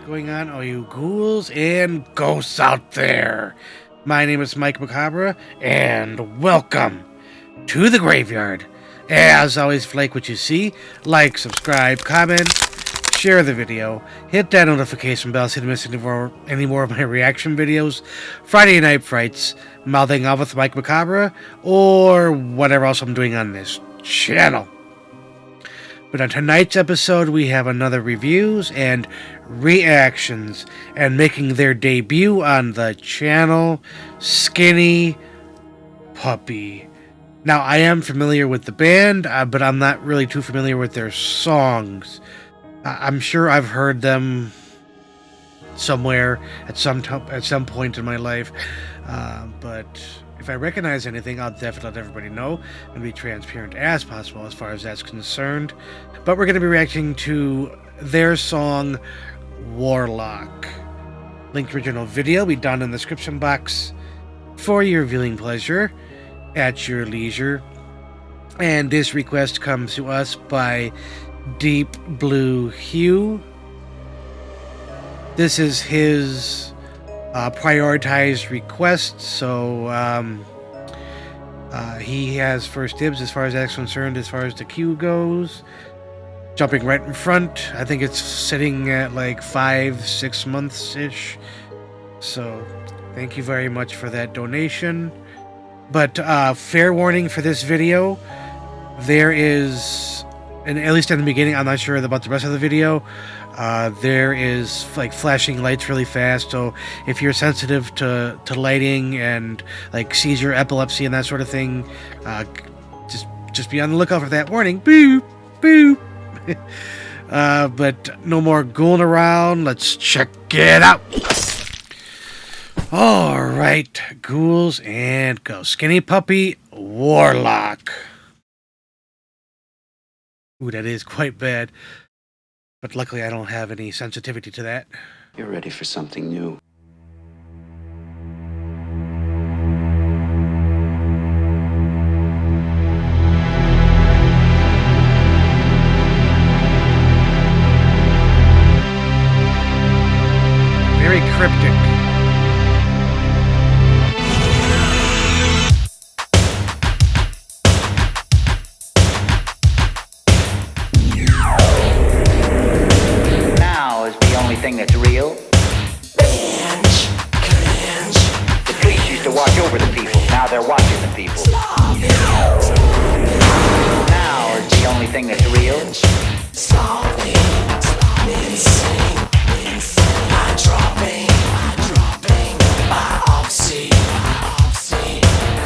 going on, all you ghouls and ghosts out there? My name is Mike Macabre, and welcome to the graveyard. As always, if you like what you see, like, subscribe, comment, share the video, hit that notification bell so you don't miss any more of my reaction videos, Friday Night Frights, Mouthing Off with Mike Macabre, or whatever else I'm doing on this channel. But on tonight's episode, we have another reviews and reactions, and making their debut on the channel, Skinny Puppy. Now, I am familiar with the band, but I'm not really too familiar with their songs. I'm sure I've heard them somewhere at some point in my life, but if I recognize anything, I'll definitely let everybody know and be transparent as possible as far as that's concerned. But we're going to be reacting to their song, Worlock. Link to original video will be down in the description box for your viewing pleasure at your leisure. And this request comes to us by Deep Blue Hue. This is his prioritized request, so he has first dibs as far as that's concerned, as far as the queue goes. Jumping right in front. I think it's sitting at like 5-6 months ish. So thank you very much for that donation. But fair warning for this video, there is, and at least in the beginning, I'm not sure about the rest of the video, there is like flashing lights really fast, so if you're sensitive to lighting and like seizure, epilepsy, and that sort of thing, just be on the lookout for that warning. Boop, boop. But no more ghouling around. Let's check it out. All right, ghouls and go. Skinny Puppy, Worlock. Ooh, that is quite bad. But luckily I don't have any sensitivity to that. You're ready for something new. Very cryptic. Thing that's real. Cringe. The police used to watch over the people. Now they're watching the people. Now is the only thing that's real. Stalking. Insane. Dropping. Biopsy.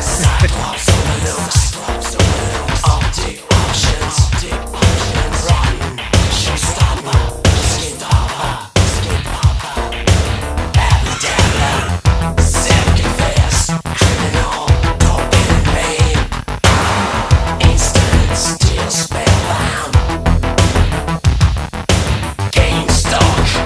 Cyclops on the loose. Optic options. Rotten. Showstopper. Spellbound. Game stock.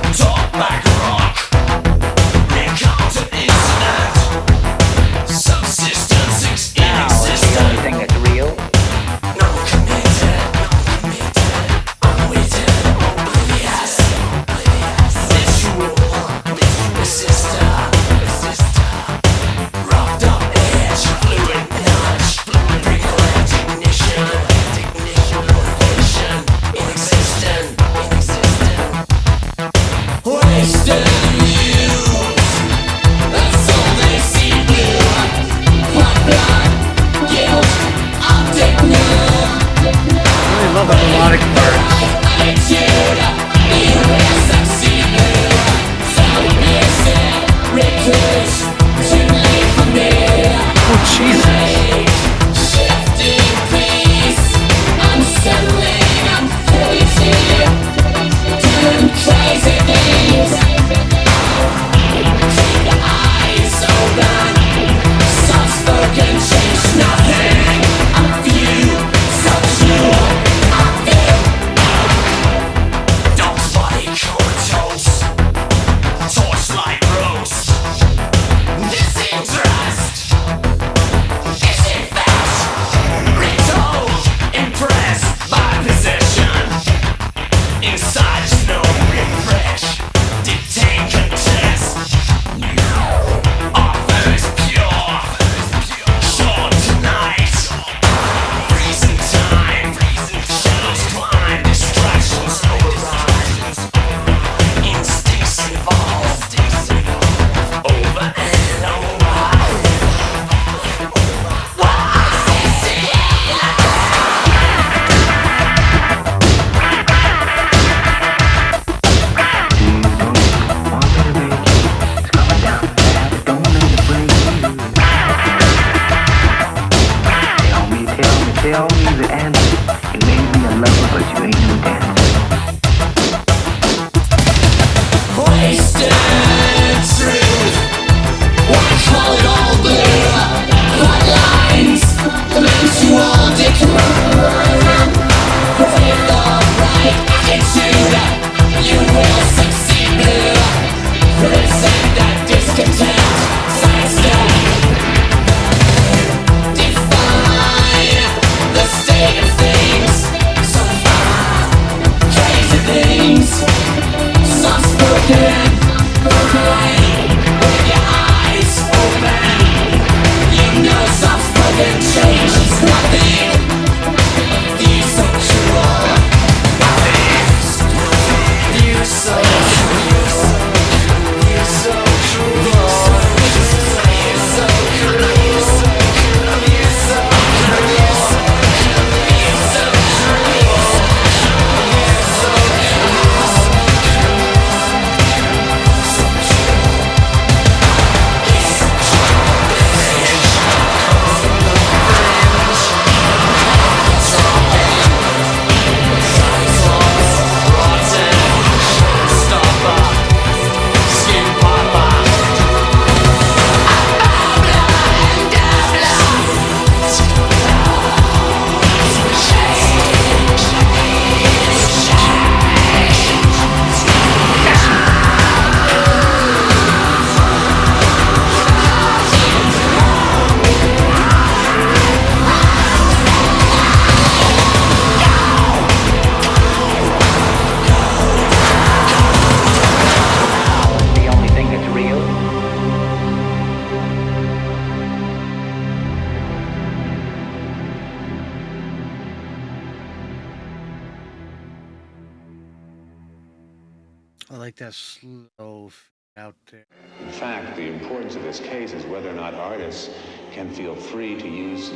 I like that slow out there. In fact, the importance of this case is whether or not artists can feel free to use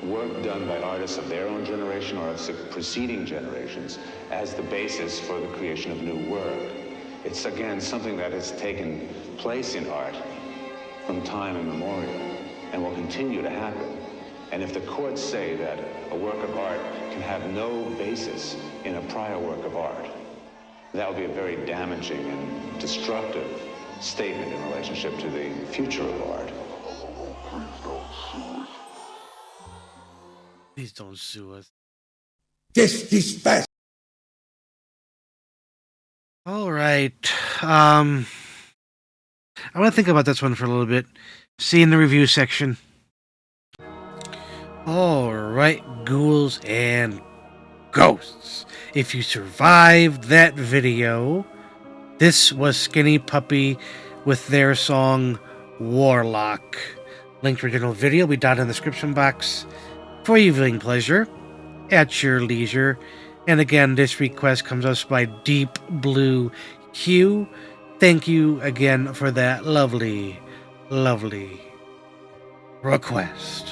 work done by artists of their own generation or of preceding generations as the basis for the creation of new work. It's, again, something that has taken place in art from time immemorial and will continue to happen. And if the courts say that a work of art can have no basis in a prior work of art, that would be a very damaging and destructive statement in relationship to the future of art. Please don't sue us. All right. I want to think about this one for a little bit. See in the review section. All right, ghouls and ghosts. If you survived that video, this was Skinny Puppy with their song Worlock. Link to original video will be down in the description box for your viewing pleasure at your leisure. And again, this request comes to us by Deep Blue Hue. Thank you again for that lovely, lovely request.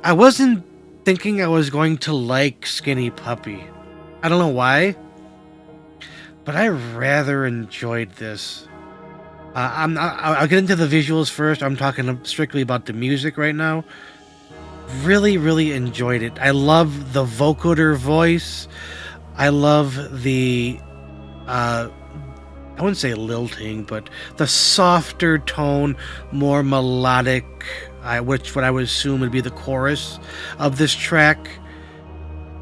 I wasn't thinking I was going to like Skinny Puppy. I don't know why, but I rather enjoyed this. I'll get into the visuals first. I'm talking strictly about the music right now. Really, really enjoyed it. I love the vocoder voice. I love the, I wouldn't say lilting, but the softer tone, more melodic, which what I would assume would be the chorus of this track,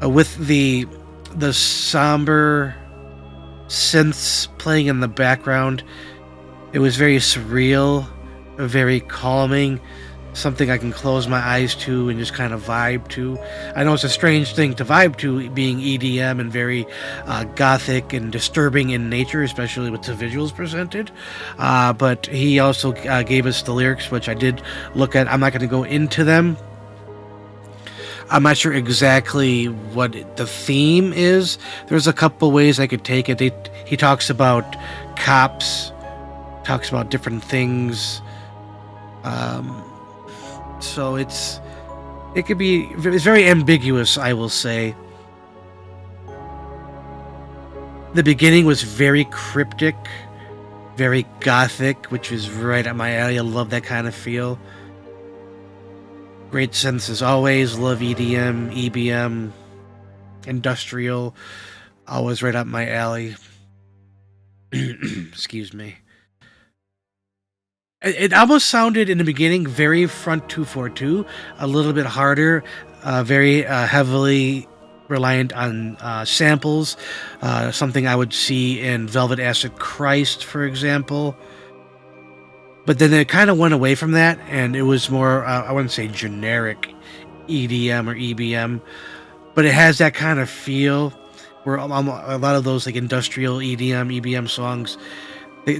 with the somber synths playing in the background. It was very surreal, very calming, something I can close my eyes to and just kind of vibe to. I know it's a strange thing to vibe to, being EDM and very gothic and disturbing in nature, especially with the visuals presented. But he also gave us the lyrics, which I did look at. I'm not going to go into them. I'm not sure exactly what the theme is. There's a couple ways I could take it. He talks about cops, talks about different things. So it's very ambiguous, I will say. The beginning was very cryptic, very gothic, which is right up my alley. I love that kind of feel. Great synths as always. Love EDM, EBM, industrial. Always right up my alley. Excuse me. It almost sounded in the beginning very Front 242, a little bit harder, very heavily reliant on samples, something I would see in Velvet Acid Christ, for example. But then it kind of went away from that, and it was more, I wouldn't say generic EDM or EBM, but it has that kind of feel where a lot of those like industrial EDM, EBM songs,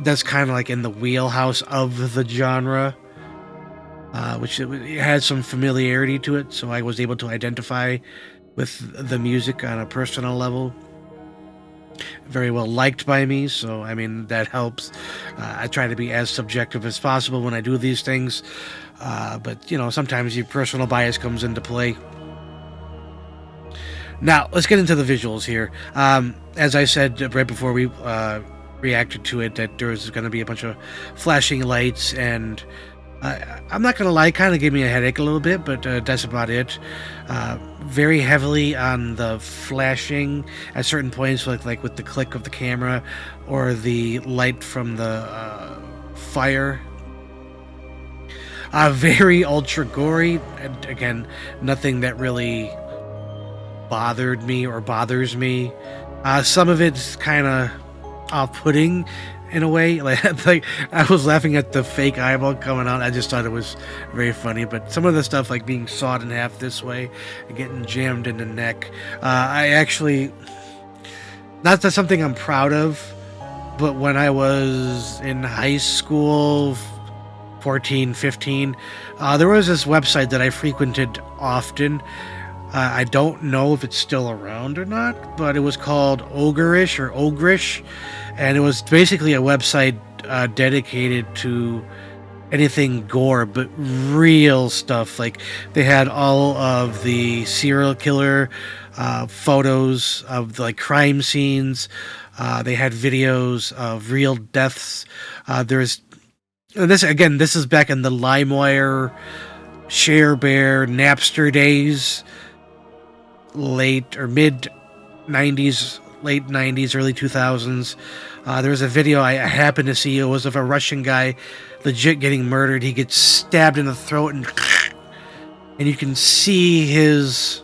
that's kind of like in the wheelhouse of the genre, which it had some familiarity to it, so I was able to identify with the music on a personal level. Very well liked by me, so I mean that helps. I try to be as subjective as possible when I do these things, but you know, sometimes your personal bias comes into play. Now let's get into the visuals here. As I said right before we reacted to it, that there was going to be a bunch of flashing lights, and I'm not going to lie, kind of gave me a headache a little bit, but that's about it. Very heavily on the flashing at certain points, like with the click of the camera or the light from the fire. Very ultra gory, and again, nothing that really bothered me or bothers me. Some of it's kind of off-putting in a way, like I was laughing at the fake eyeball coming out. I just thought it was very funny. But some of the stuff, like being sawed in half this way and getting jammed in the neck, I actually, not that something I'm proud of, but when I was in high school, 14, 15, there was this website that I frequented often. I don't know if it's still around or not, but it was called Ogreish or Ogrish, and it was basically a website dedicated to anything gore, but real stuff. Like they had all of the serial killer photos of like crime scenes. They had videos of real deaths. There's and this again. This is back in the LimeWire, ShareBear, Napster days, late or mid '90s, late '90s, early 2000s. There was a video I happened to see. It was of a Russian guy legit getting murdered. He gets stabbed in the throat, and you can see his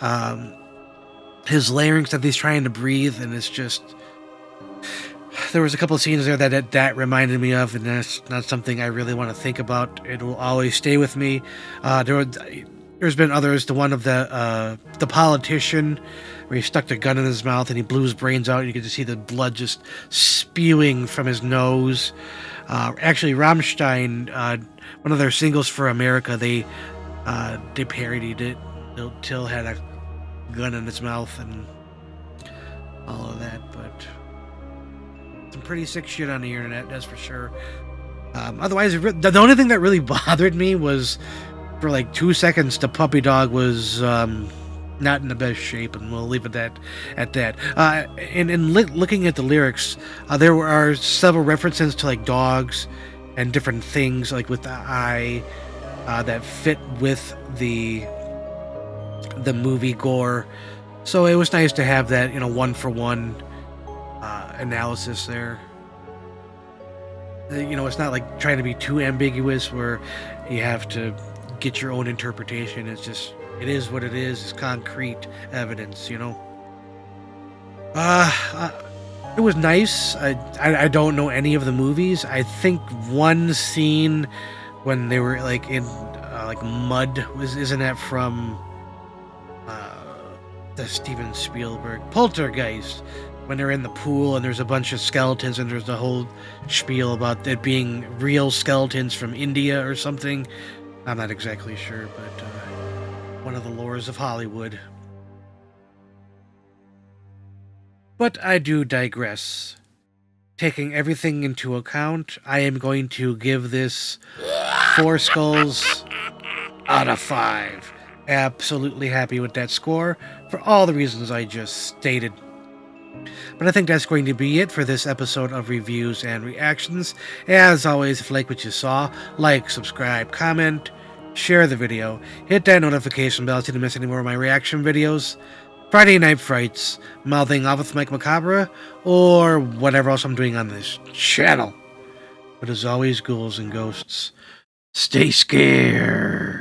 larynx that he's trying to breathe, and it's just. There was a couple of scenes there that reminded me of, and that's not something I really want to think about. It will always stay with me. There's been others. The one of the politician, where he stuck the gun in his mouth and he blew his brains out. And you could just see the blood just spewing from his nose. Actually, Rammstein, one of their singles for America, they parodied it. Till had a gun in his mouth and all of that, but some pretty sick shit on the internet, that's for sure. Otherwise, the only thing that really bothered me was for like 2 seconds the puppy dog was not in the best shape, and we'll leave it at that. And looking at the lyrics, there are several references to like dogs and different things like with the eye that fit with the movie gore. So it was nice to have that, one for one analysis there. It's not like trying to be too ambiguous where you have to get your own interpretation. It's just, it is what it is. It's concrete evidence, It was nice. I don't know any of the movies. I think one scene when they were like in like mud isn't that from the Steven Spielberg Poltergeist, when they're in the pool and there's a bunch of skeletons and there's the whole spiel about it being real skeletons from India or something. I'm not exactly sure, but one of the lores of Hollywood. But I do digress. Taking everything into account, I am going to give this 4 skulls out of 5. Absolutely happy with that score for all the reasons I just stated. But I think that's going to be it for this episode of Reviews and Reactions. As always, if you like what you saw, like, subscribe, comment, share the video, hit that notification bell so you don't miss any more of my reaction videos, Friday Night Frights, Mouthing Off with Mike Macabre, or whatever else I'm doing on this channel. But as always, ghouls and ghosts, stay scared.